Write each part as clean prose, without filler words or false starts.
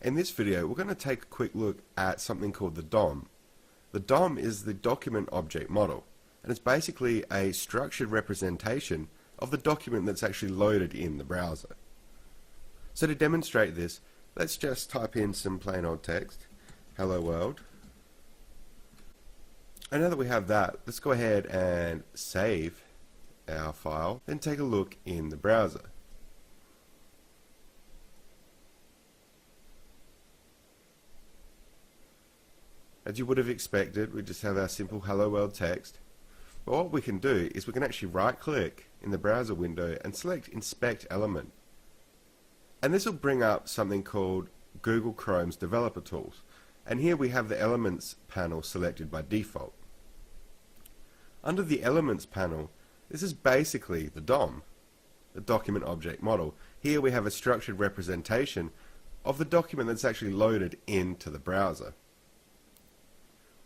In this video, we're going to take a quick look at something called the DOM. The DOM is the Document Object Model, and it's basically a structured representation of the document that's actually loaded in the browser. So to demonstrate this, let's just type in some plain old text, hello world. And now that we have that, let's go ahead and save our file, then take a look in the browser. As you would have expected, we just have our simple hello world text. But what we can do is we can actually right click in the browser window and select inspect element. And this will bring up something called Google Chrome's developer tools. And here we have the elements panel selected by default. Under the elements panel, this is basically the DOM, the document object model. Here we have a structured representation of the document that's actually loaded into the browser.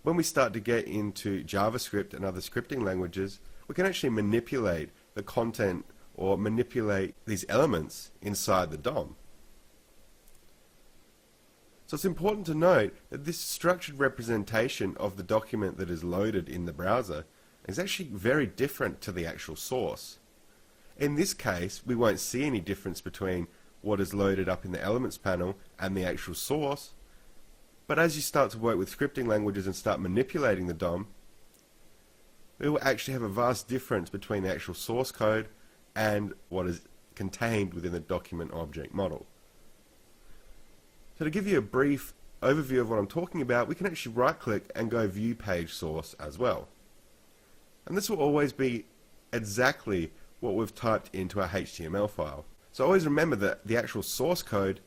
When we start to get into JavaScript and other scripting languages, we can actually manipulate the content or manipulate these elements inside the DOM. So it's important to note that this structured representation of the document that is loaded in the browser is actually very different to the actual source. In this case, we won't see any difference between what is loaded up in the elements panel and the actual source. But as you start to work with scripting languages and start manipulating the DOM, we will actually have a vast difference between the actual source code and what is contained within the document object model. So to give you a brief overview of what I'm talking about, we can actually right click and go view page source as well. And this will always be exactly what we've typed into our HTML file. So always remember that the actual source code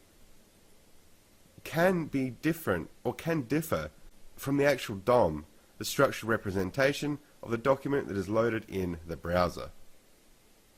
can be different or can differ from the actual DOM, the structured representation of the document that is loaded in the browser.